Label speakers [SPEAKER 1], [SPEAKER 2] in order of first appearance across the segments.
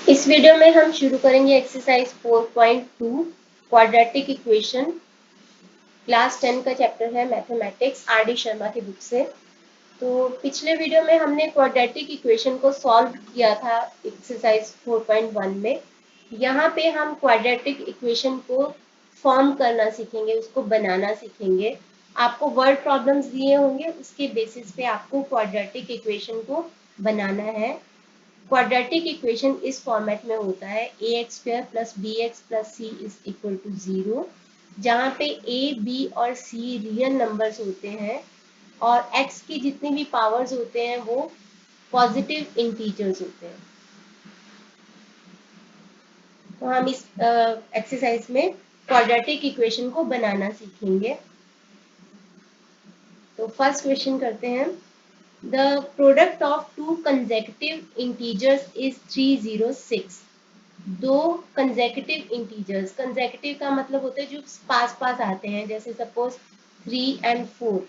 [SPEAKER 1] इस वीडियो में हम शुरू करेंगे एक्सरसाइज 4.2 क्वाड्रेटिक इक्वेशन। क्लास 10 का चैप्टर है मैथमेटिक्स, आर डी शर्मा की बुक से। तो पिछले वीडियो में हमने क्वाड्रेटिक इक्वेशन को सॉल्व किया था एक्सरसाइज 4.1 में। यहाँ पे हम क्वाड्रेटिक इक्वेशन को फॉर्म करना सीखेंगे, उसको बनाना सीखेंगे। आपको वर्ड प्रॉब्लम्स दिए होंगे, उसके बेसिस पे आपको क्वाड्रेटिक इक्वेशन को बनाना है। क्वाड्रेटिक इक्वेशन इस फॉर्मेट में होता है ax square plus B X plus C is equal to 0, जहाँ पे a, b और c रियल नंबर्स होते हैं और x की जितनी भी पावर्स होते हैं वो पॉजिटिव इंटीजर्स होते हैं। तो हम इस एक्सरसाइज में क्वाड्रेटिक इक्वेशन को बनाना सीखेंगे। तो फर्स्ट क्वेश्चन करते हैं। The product of to consecutive integers is 306। दो कंसेक्यूटिव इंटीजर्स, कंसेक्यूटिव का मतलब होता है जो पास पास आते हैं, जैसे सपोज 3 एंड 4,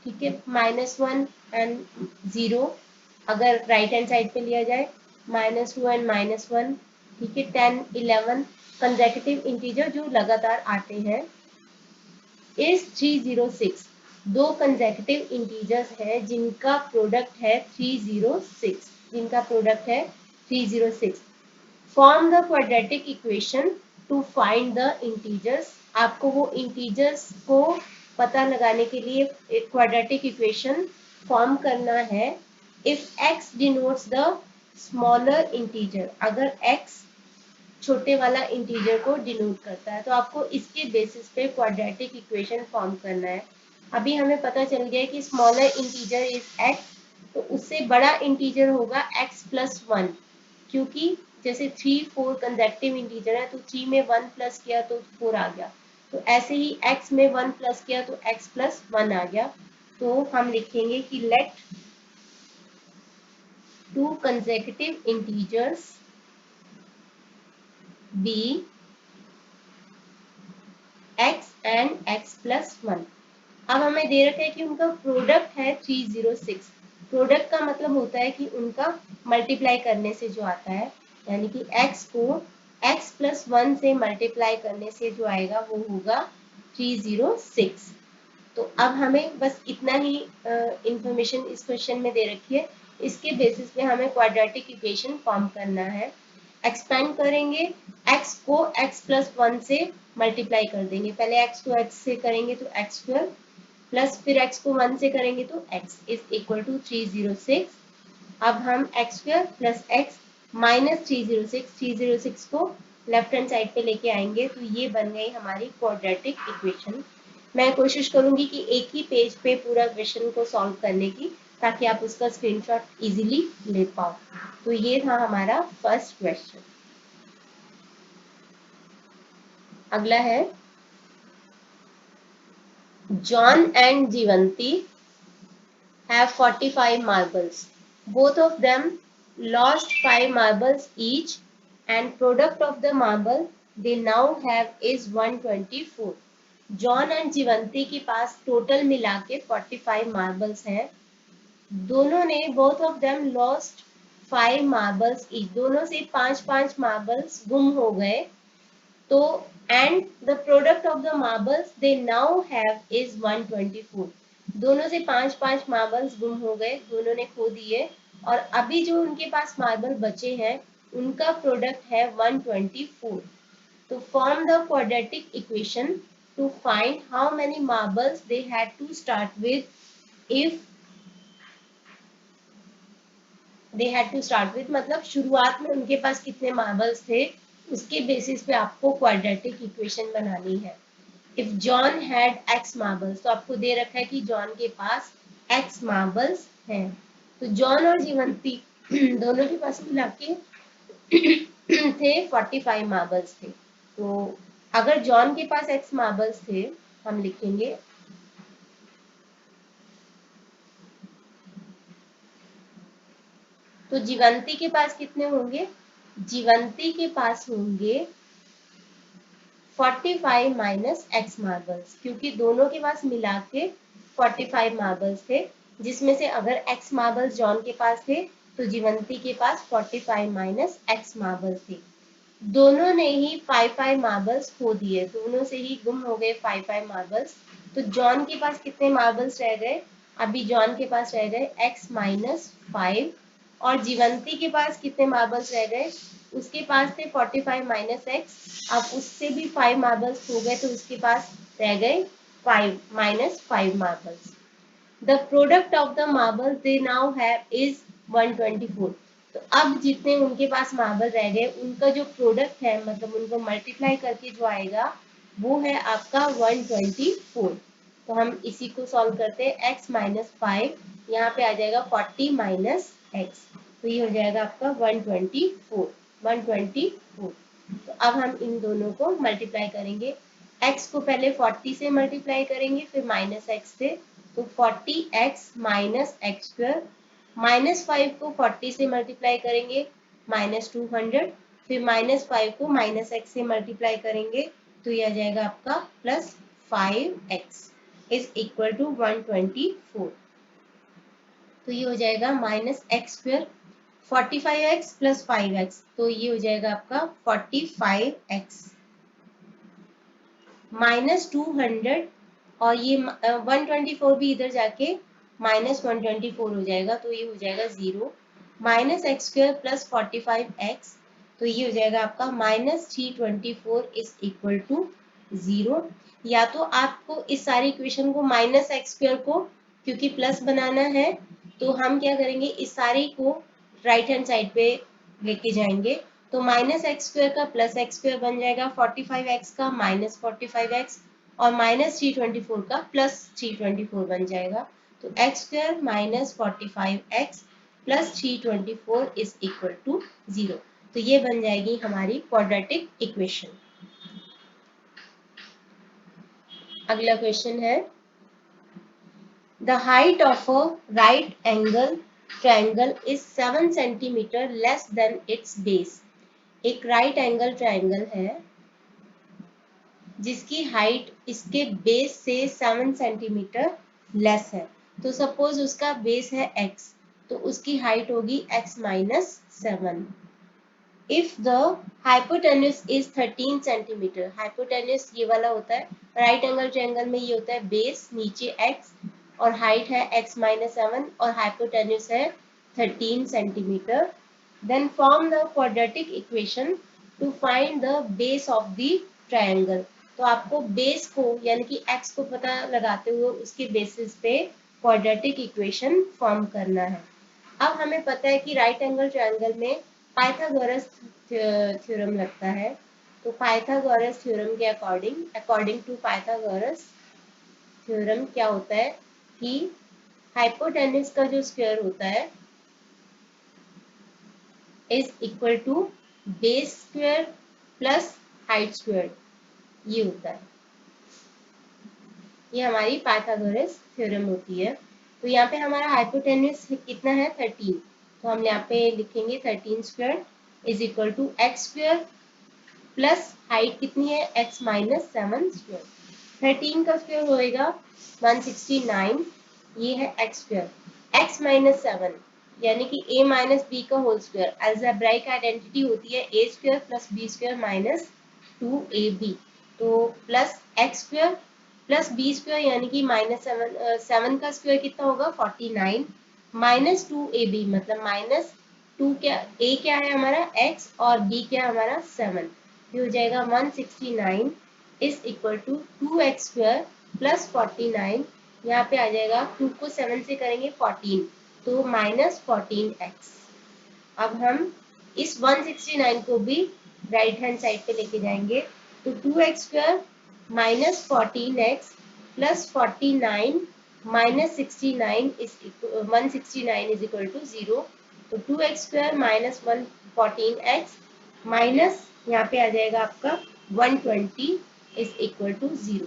[SPEAKER 1] ठीक है, -1 एंड 0। अगर राइट हैंड साइड पे लिया जाए -2 एंड -1, ठीक है, 10 11 कंसेक्यूटिव इंटीजर जो लगातार आते हैं इज 306। दो कंसेक्यूटिव इंटीजर्स है जिनका प्रोडक्ट है 306, जिनका प्रोडक्ट है 306। Form the quadratic equation to find the integers. आपको वो इंटीजर्स को पता लगाने के लिए एक क्वाड्रेटिक इक्वेशन फॉर्म करना है। If x denotes the smaller integer, अगर x छोटे वाला इंटीजर को डिनोट करता है तो आपको इसके बेसिस पे क्वाड्रेटिक इक्वेशन फॉर्म करना है। अभी हमें पता चल गया कि स्मॉलर इंटीजर इज x, तो उससे बड़ा इंटीजर होगा x प्लस 1, क्योंकि जैसे 3 4 कंसेक्यूटिव इंटीजर है तो 3 में 1 प्लस किया तो 4 आ गया, तो ऐसे ही x में 1 प्लस किया तो x प्लस 1 आ गया। तो हम लिखेंगे कि let two consecutive integers be x and x plus 1। अब हमें दे रखा है कि उनका प्रोडक्ट है 306। प्रोडक्ट का मतलब होता है कि उनका मल्टीप्लाई करने से जो आता है, यानी कि x को x प्लस 1 से मल्टीप्लाई करने से जो आएगा वो होगा 306। तो अब हमें बस इतना ही इंफॉर्मेशन इस क्वेश्चन में दे रखी है। इसके बेसिस पे हमें क्वाड्रेटिक इक्वेशन फॉर्म करना है। एक्सपेंड करेंगे, x को x प्लस 1 से मल्टीप्लाई कर देंगे। पहले x को x से करेंगे तो x स्क्वायर, प्लस फिर x को 1 से करेंगे तो x इज इक्वल टू 306। अब हम x square plus x minus 306 को लेफ्ट हैंड साइड पे लेके आएंगे तो ये बन गई हमारी क्वाड्रेटिक इक्वेशन। मैं कोशिश करूंगी कि एक ही पेज पे पूरा क्वेश्चन को सॉल्व करने की, ताकि आप उसका स्क्रीनशॉट इजीली ले पाओ। तो ये था हमारा फर्स्ट क्वेश्चन। अगला है, John and जीवंती have 45 marbles. Both of them lost 5 marbles each, and product of the marble they now have is 124. John and Jeevanti के पास टोटल मिला के 45 मार्बल्स हैं। दोनों ने, both of them lost 5 marbles each, दोनों से 5-5 मार्बल्स गुम हो गए। तो and the product of the marbles they now have is 124। दोनों से 5-5 मार्बल्स गुम हो गए, दोनों ने खो दिए, और अभी जो उनके पास मार्बल बचे हैं उनका प्रोडक्ट है 124। तो form the quadratic equation to find how many marbles they had to start with. If they had to start with मतलब शुरुआत में उनके पास कितने मार्बल्स थे, उसके बेसिस पे आपको क्वाड्रेटिक इक्वेशन बनानी है। If John had x marbles, तो आपको दे रखा है कि जॉन के पास एक्स मार्बल्स हैं। तो जॉन और जीवंती दोनों के पास मिला के थे 45 मार्बल्स थे। तो अगर जॉन के पास एक्स मार्बल्स थे, हम लिखेंगे तो जीवंती के पास कितने होंगे, जीवंती के पास होंगे 45 माइनस एक्स मार्बल्स, क्योंकि दोनों के पास मिला के 45 मार्बल्स थे, जिसमें से अगर एक्स मार्बल्स जॉन के पास थे तो जीवंती के पास 45 माइनस x मार्बल थे। दोनों ने ही 5 मार्बल्स खो दिए, दोनों से ही गुम हो गए 5 मार्बल्स। तो जॉन के पास कितने मार्बल्स रह गए? अभी जॉन के पास रह गए x माइनस 5, और जीवंती के पास कितने मार्बल्स रह गए? उसके पास थे 45 माइनस एक्स, अब उससे भी 5 मार्बल्स हो गए, तो उसके पास रह गए 5 minus 5 marbles. The product of the marble they now have is 124। तो अब जितने उनके पास मार्बल रह गए उनका जो प्रोडक्ट है, मतलब उनको मल्टीप्लाई करके जो आएगा वो है आपका 124। तो हम इसी को सॉल्व करते हैं। x माइनस 5 यहाँ पे आ जाएगा 40 माइनस एक्स, तो ये हो जाएगा आपका 124। तो अब हम इन दोनों को मल्टीप्लाई करेंगे। x को पहले 40 से मल्टीप्लाई करेंगे, फिर माइनस एक्स से, तो 40x minus X square, minus 5 को 40 से मल्टीप्लाई करेंगे -200, फिर माइनस 5 को माइनस एक्स से मल्टीप्लाई करेंगे, तो यह आ जाएगा आपका plus 5x is equal to 124। तो ये हो जाएगा minus X square, 45x plus 5x, तो ये हो जाएगा आपका 45x माइनस 200, और ये 124 भी इधर जाके माइनस 124 हो जाएगा, तो ये हो जाएगा 0, minus X square plus 45x, तो ये हो जाएगा आपका माइनस 324 इज इक्वल टू 0। या तो आपको इस सारी इक्वेशन को माइनस एक्स स्क्वायर को, क्योंकि प्लस बनाना है, तो हम क्या करेंगे, इस सारी को राइट हैंड साइड पे लेके जाएंगे, तो माइनस एक्स स्क्वायर का प्लस एक्स स्क्वायर बन जाएगा, 45x का माइनस 45x, और माइनस 324 का प्लस 324 बन जाएगा। तो X square minus 45x plus 324 is equal to 0। तो ये बन जाएगी हमारी क्वाड्रेटिक इक्वेशन। अगला क्वेश्चन है, the height of a right angle triangle is 7 centimetre less than its base. एक राइट एंगल ट्रायंगल है जिसकी हाइट इसके बेस से 7 सेंटीमीटर लेस है। तो सपोज उसका बेस है x, तो उसकी हाइट होगी x minus 7। If the hypotenuse is 13 centimetre, hypotenuse ये वाला होता है राइट एंगल ट्रायंगल में, ये होता है बेस नीचे x और हाइट है x माइनस 7 और हाइपोटेन्यूज है 13 centimetre, then form the quadratic equation to find the base of the triangle। तो आपको बेस को यानी कि x को पता लगाते हुए उसके बेसिस पे क्वाड्रेटिक इक्वेशन फॉर्म करना है। अब हमें पता है कि राइट एंगल ट्रायंगल में पाइथागोरस थ्योरम लगता है। तो पाइथागोरस थ्योरम के अकॉर्डिंग टू पाइथागोरस थ्योरम क्या होता है कि हाइपोटेन्यूज का जो स्क्वायर होता है is equal to base square plus height square, ये होता है। ये हमारी पाइथागोरस थ्योरम होती है। तो यहाँ पे हमारा हाइपोटेन्यूज कितना है 13, तो हम यहाँ पे लिखेंगे 13 square is equal to X square plus height कितनी है x माइनस 7 स्क्वायर। 13 का स्क्वायर होएगा 169, ये है x स्क्वायर, x माइनस 7 यानी कि a माइनस बी का होल स्क्वायर। अलजेब्राइक आइडेंटिटी होती है a square plus B square minus 2ab, तो plus X square plus B square यानी कि माइनस 7 का स्क्वायर कितना होगा 49 माइनस 2ab, मतलब माइनस 2 क्या a क्या है हमारा x और b क्या है हमारा 7, हो जाएगा 169 is equal to 2x square plus 49, यहाँ पे आ जाएगा 2 को 7 से करेंगे 14, तो माइनस 14x। अब हम इस 169 को भी राइट हैंड साइड पे लेके जाएंगे, तो 2x square minus 14x plus 49 minus 69 is 169 is equal to 0, तो 2x square minus 114x minus यहाँ पे आ जाएगा आपका 120 इज इक्वल टू 0।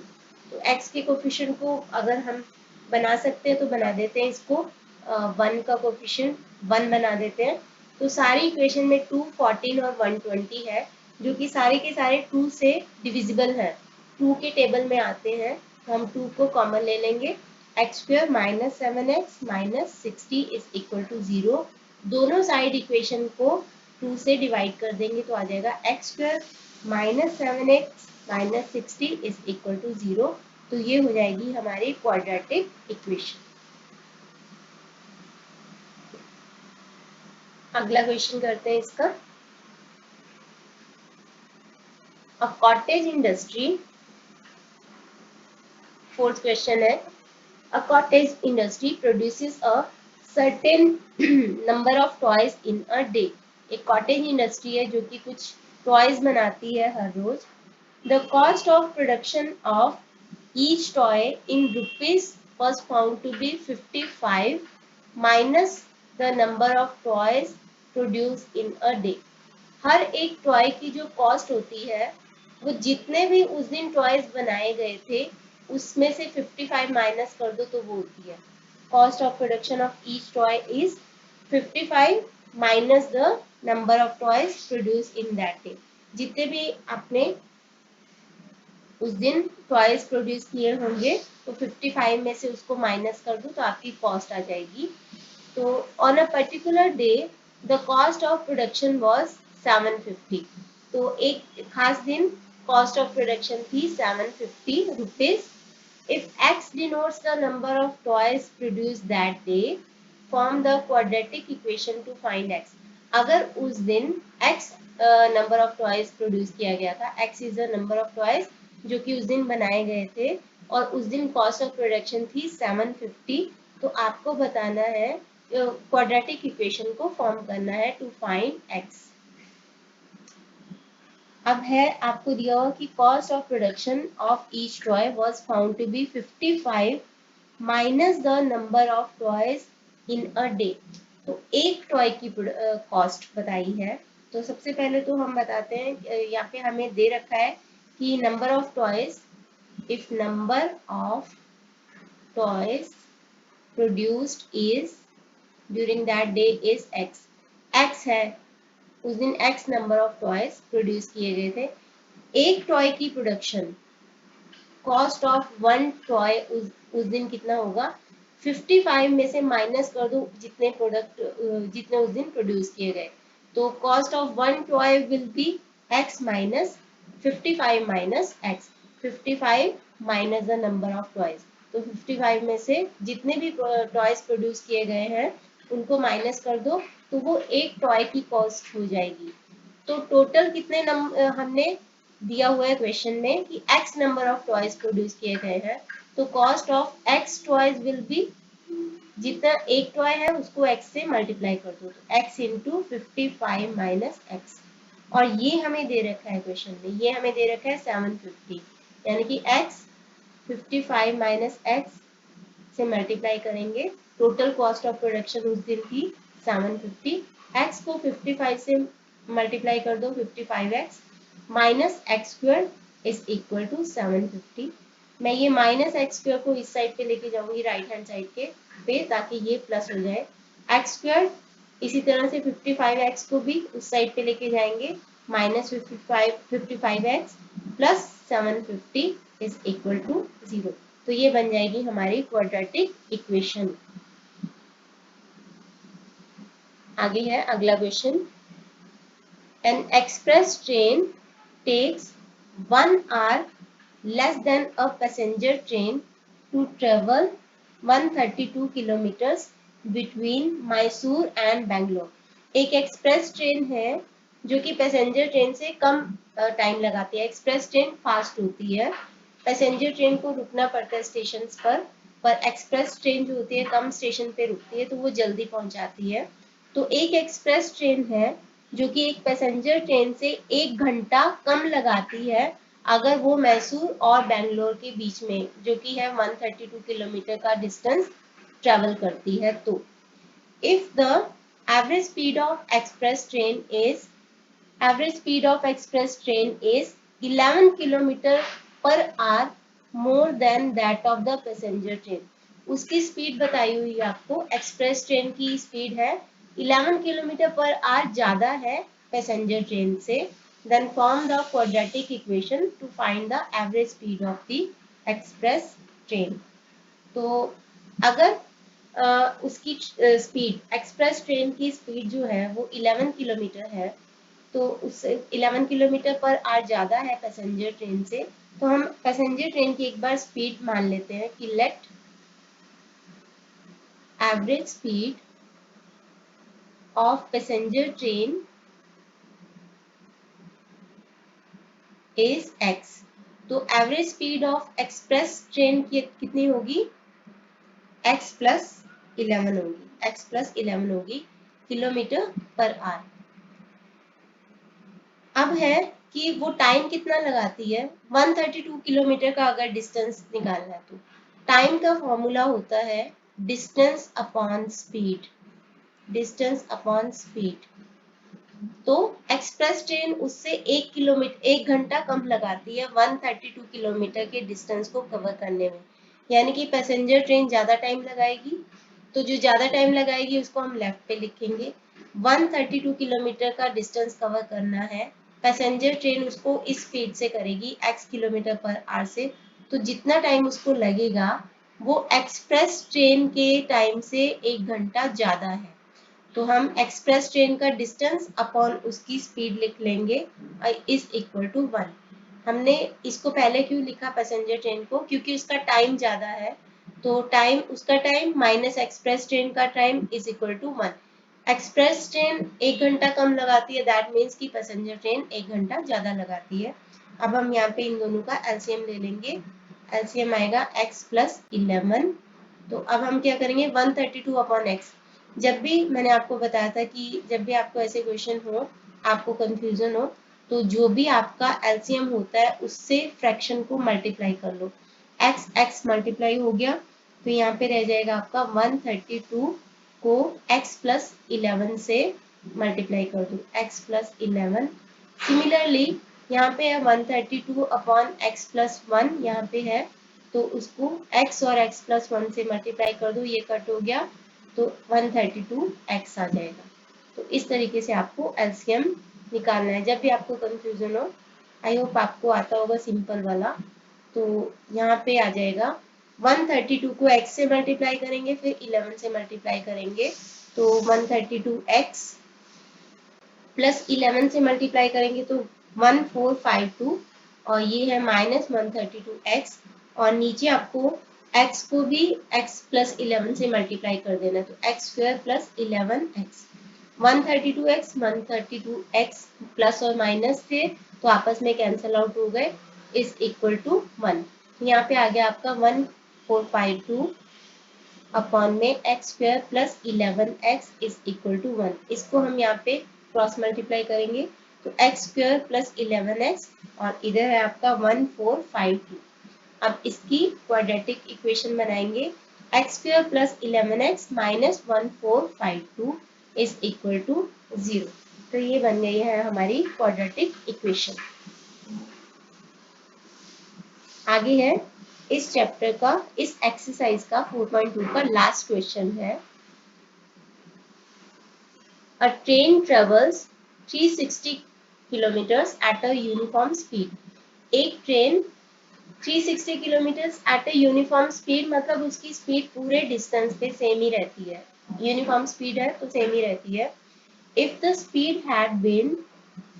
[SPEAKER 1] तो x के कोफिशिएंट को अगर हम बना सकते हैं तो बना देते हैं, इसको 1 का कोफिशिएंट 1 बना देते हैं। तो सारी इक्वेशन में 2, 14 और 120 है, जो कि सारे के सारे 2 से डिविजिबल हैं, 2 के टेबल में आते हैं। तो हम 2 को कॉमन ले लेंगे, X square minus 7x minus 60 is equal to 0, दोनों साइड इक्वेशन को 2 से डिवाइड कर देंगे तो आ जाएगा X square minus 7x minus 60 is equal to 0। तो ये हो जाएगी हमारी क्वाड्रेटिक इक्वेशन। अगला क्वेश्चन करते हैं इसका। अ कॉटेज इंडस्ट्री, फोर्थ क्वेश्चन है, a cottage industry produces a certain number of toys in a day। एक कॉटेज इंडस्ट्री है जो कि कुछ टॉयज बनाती है हर रोज। The cost of production of each toy in rupees was found to be 55 minus the number of toys produced in a day। हर एक toy की जो कॉस्ट होती है वो जितने भी उस दिन टॉयज बनाए गए थे उसमें से 55 माइनस कर दो तो वो होती है cost of production of each toy is 55 minus the number of toys produce in that day. जितने भी आपने उस दिन टॉयज प्रोड्यूस किए होंगे तो 55 में से उसको माइनस कर दो तो आपकी कॉस्ट आ जाएगी। तो on a particular day the cost of production was 750। तो एक खास दिन cost of production थी 750 rupees। If x denotes the number of toys produced that day, form the quadratic equation to find x। अगर उस दिन x number of toys produce किया गया था, x is the number of toys जो कि उस दिन बनाए गए थे और उस दिन cost of production थी 750। तो आपको बताना है क्वाड्रेटिक इक्वेशन को फॉर्म करना है टू फाइंड x। अब है आपको दिया हुआ कि cost of production of each toy was found to be 55 minus the number of toys in a day. तो एक टॉय की कॉस्ट बताई है। तो सबसे पहले तो हम बताते हैं यहाँ पे हमें दे रखा है कि number of toys, if number of toys produced is during that day is x। x है उस दिन x number of toys produce किए गए थे। एक टॉय की production cost of one toy उस दिन कितना होगा 55 में से माइनस कर दो जितने प्रोडक्ट जितने उस दिन प्रोड्यूस किए गए। तो cost of one toy will be x minus 55 minus x। 55 minus the number of toys. तो 55 में से जितने भी टॉयज प्रोड्यूस किए गए हैं उनको माइनस कर दो तो वो एक टॉय की कॉस्ट हो जाएगी। तो टोटल कितने हमने दिया हुआ है क्वेश्चन में कि x number of toys produce किए गए हैं। तो cost of x toys will be जितना एक टॉय है उसको x से मल्टीप्लाई कर दो तो x इंटू 55 माइनस एक्स। और ये हमें दे रखा है क्वेश्चन में, ये हमें दे रखा है 750 यानी कि x 55 माइनस एक्स से मल्टीप्लाई करेंगे। टोटल कॉस्ट ऑफ प्रोडक्शन उस दिन थी 750। x को 55 से मल्टीप्लाई कर दो 55x minus X square is equal to 750। मैं ये माइनस एक्स स्क्वायर को इस साइड पे लेके जाऊंगी राइट हैंड साइड के पे ताकि ये प्लस हो जाए। एक्स स्क्वायर इसी तरह से 55x को भी उस साइड पे लेके जाएंगे minus 55x plus 750 is equal to 0। तो ये बन जाएगी हमारी क्वाड्रेटिक इक्वेशन। आगे है अगला question. An express train takes 1 hour less than a passenger train to travel 132 kilometers between Mysore and Bangalore। एक एक्सप्रेस ट्रेन है जो कि पैसेंजर ट्रेन से कम टाइम लगाती है। एक्सप्रेस ट्रेन फास्ट होती है, पैसेंजर ट्रेन को रुकना पड़ता है स्टेशन पर एक्सप्रेस ट्रेन जो होती है कम स्टेशन पे रुकती है तो वो जल्दी पहुंचाती है। तो एक एक्सप्रेस ट्रेन है जो कि एक पैसेंजर ट्रेन से 1 घंटा कम लगाती है अगर वो मैसूर और बेंगलोर के बीच में जो कि है 132 किलोमीटर का डिस्टेंस ट्रेवल करती है। तो if the average speed of express train is average speed of express train is 11 kilometer per hour more than that of the passenger train। उसकी स्पीड बताई हुई है आपको, एक्सप्रेस ट्रेन की स्पीड है 11 किलोमीटर पर आवर ज्यादा है passenger train से। Then form the quadratic equation to find the average speed of the express train. तो अगर उसकी स्पीड, एक्सप्रेस ट्रेन की स्पीड जो है वो 11 किलोमीटर है, तो उससे 11 किलोमीटर पर आवर ज़्यादा है पैसेंजर ट्रेन से, तो हम पैसेंजर ट्रेन की एक बार स्पीड मान लेते हैं कि let average speed of passenger train is x। तो average speed of express train की कितनी होगी, x प्लस 11 होगी, x प्लस 11 होगी किलोमीटर पर आवर। अब है कि वो टाइम कितना लगाती है, 132 किलोमीटर का अगर डिस्टेंस निकालना है तो टाइम का फॉर्मूला होता है distance upon speed, distance upon speed. तो एक्सप्रेस ट्रेन उससे 1 घंटा कम लगाती है 132 किलोमीटर के डिस्टेंस को कवर करने में, यानी कि पैसेंजर ट्रेन ज्यादा टाइम लगाएगी, तो जो ज्यादा टाइम लगाएगी उसको हम लेफ्ट पे लिखेंगे। 132 किलोमीटर का डिस्टेंस कवर करना है, पैसेंजर ट्रेन उसको इस स्पीड से करेगी x किलोमीटर पर आवर से, तो जितना टाइम उसको लगेगा वो एक्सप्रेस ट्रेन के टाइम से 1 घंटा ज्यादा है। तो हम एक्सप्रेस ट्रेन का डिस्टेंस अपॉन उसकी स्पीड लिख लेंगे इज इक्वल टू 1। हमने इसको पहले क्यों लिखा पैसेंजर ट्रेन को, क्योंकि उसका टाइम ज्यादा है, तो टाइम उसका टाइम माइनस एक्सप्रेस ट्रेन का time is equal to 1। Express train 1 घंटा कम लगाती है, दैट मीन्स की पैसेंजर ट्रेन 1 घंटा ज्यादा लगाती है। अब हम यहाँ पे इन दोनों का एलसीएम ले लेंगे, एलसीएम आएगा x प्लस 11। तो अब हम क्या करेंगे 132 अपॉन एक्स। जब भी मैंने आपको बताया था कि जब भी आपको ऐसे क्वेश्चन हो, आपको कंफ्यूजन हो, तो जो भी आपका एलसीएम होता है उससे फ्रैक्शन को मल्टीप्लाई कर लो। x x मल्टीप्लाई हो गया, तो यहाँ पे रह जाएगा आपका 132 को x प्लस 11 से मल्टीप्लाई कर दो, x प्लस 11। सिमिलरली यहाँ पे है 132 अपॉन x प्लस 1, यहाँ पे है, तो उसको x और x प्लस 1 से मल्टीप्लाई कर दो, ये कट हो गया, तो 132x आ जाएगा। तो इस तरीके से आपको एलसीएम निकालना है जब भी आपको कंफ्यूजन हो। आई होप आपको आता होगा सिंपल वाला। तो यहाँ पे आ जाएगा 132 को x से मल्टीप्लाई करेंगे, फिर 11 से मल्टीप्लाई करेंगे, तो 132x प्लस 11 से मल्टीप्लाई करेंगे तो 1452, और ये है माइनस 132x, और नीचे आपको x को भी x प्लस 11 से मल्टीप्लाई कर देना, तो x square plus 11x। 132x 132x plus और माइनस थे तो आपस में कैंसिल आउट हो गए, इज इक्वल टू 1। यहाँ पे आ गया आपका 1452 अपॉन में X square plus 11x is equal to 1। इसको हम यहाँ पे क्रॉस मल्टीप्लाई करेंगे, तो एक्स स्क्वायर प्लस 11x, और इधर है आपका 1452। अब इसकी क्वाड्रेटिक इक्वेशन बनाएंगे, X square plus 11x minus 1452 is equal to 0। तो ये बन गई है हमारी क्वाड्रेटिक इक्वेशन। आगे है इस चैप्टर का, इस एक्सरसाइज का 4.2 का लास्ट क्वेश्चन है। A train travels 360 kilometers at a uniform speed। एक train 360 kilometre at a uniform speed, मतलब उसकी स्पीड पूरे डिस्टेंस पे सेम ही रहती है, यूनिफॉर्म स्पीड है तो सेम ही रहती है। If the speed had been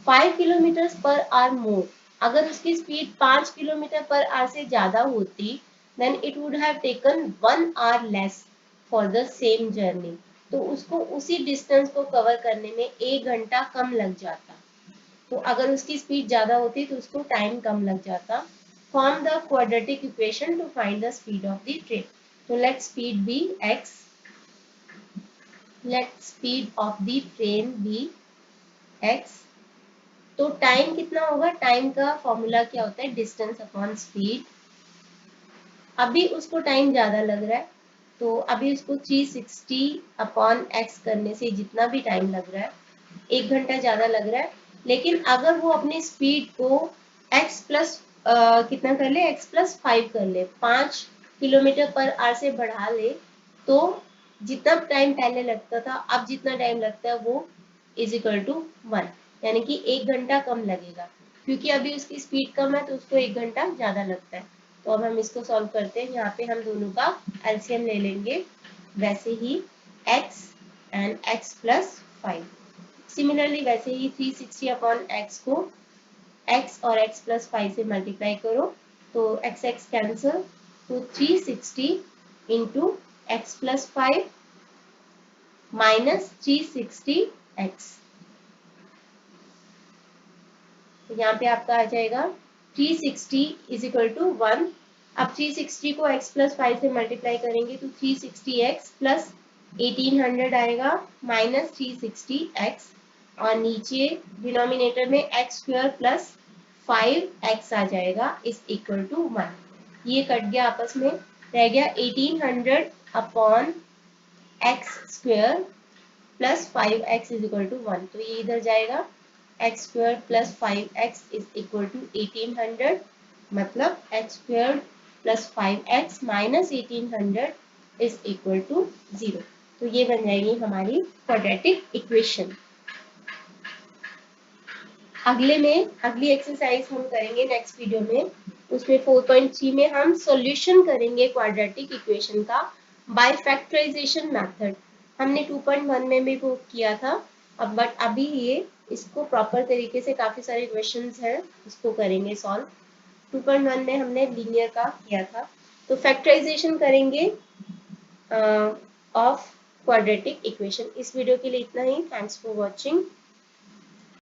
[SPEAKER 1] 5 kilometre per hour more, अगर उसकी स्पीड 5 किलोमीटर पर आवर से ज्यादा होती, then it would have taken 1 hour less for the same journey. तो उसको उसी डिस्टेंस को कवर करने में 1 घंटा कम लग जाता। तो अगर उसकी स्पीड ज्यादा होती तो उसको टाइम कम लग जाता। Form the quadratic equation to find the speed of the train. तो let speed be x, let speed of the train be x। तो टाइम कितना होगा, टाइम का फॉर्मूला क्या होता है, डिस्टेंस अपॉन स्पीड। अभी उसको टाइम ज्यादा लग रहा है, तो अभी उसको 360 अपॉन एक्स करने से जितना भी टाइम लग रहा है, 1 घंटा ज्यादा लग रहा है। लेकिन अगर वो अपनी स्पीड को x प्लस कितना कर ले, x प्लस 5 कर ले, 5 किलोमीटर पर आवर से बढ़ा ले, तो जितना टाइम पहले लगता था अब जितना टाइम लगता है वो इज इक्वल टू 1, यानी कि 1 घंटा कम लगेगा, क्योंकि अभी उसकी स्पीड कम है तो उसको 1 घंटा ज्यादा लगता है। तो अब हम इसको सॉल्व करते हैं, यहाँ पे हम दोनों का एलसीएम ले लेंगे। वैसे ही x and x plus 5। Similarly वैसे ही 360 अपॉन x को x और x प्लस 5 से मल्टीप्लाई करो तो x x कैंसिल, तो 360 into x plus 5 minus 360x। तो यहाँ पे आपका आ जाएगा 360 इज इक्वल टू 1। अब 360 को x प्लस 5 से मल्टीप्लाई करेंगे तो 360x प्लस 1800 आएगा माइनस 360x, और नीचे डिनोमिनेटर में एक्स स्क्वायर प्लस 5x आ जाएगा इज इक्वल टू 1। ये कट गया आपस में, रह गया 1800 upon X square plus 5x is equal to 1। तो ये इधर जाएगा, X square plus 5x is equal to 1800, मतलब X square plus 5x minus 1800 is equal to 0। तो ये बन जाएगी हमारी क्वाड्रेटिक इक्वेशन। अगली एक्सरसाइज हम करेंगे नेक्स्ट वीडियो में, उसमें 4.3 में हम सॉल्यूशन करेंगे क्वाड्रेटिक इक्वेशन का बाय फैक्टराइजेशन मेथड। हमने 2.1 में भी वो किया था, अब बट अभी ये इसको प्रॉपर तरीके से काफी सारे क्वेश्चंस हैं, इसको करेंगे सॉल्व। 2.1 में हमने लीनियर का किया था, तो फैक्टराइजेशन करेंगे ऑफ क्वाड्रेटिक इक्वेशन। इस वीडियो के लिए इतना ही। Thanks for watching.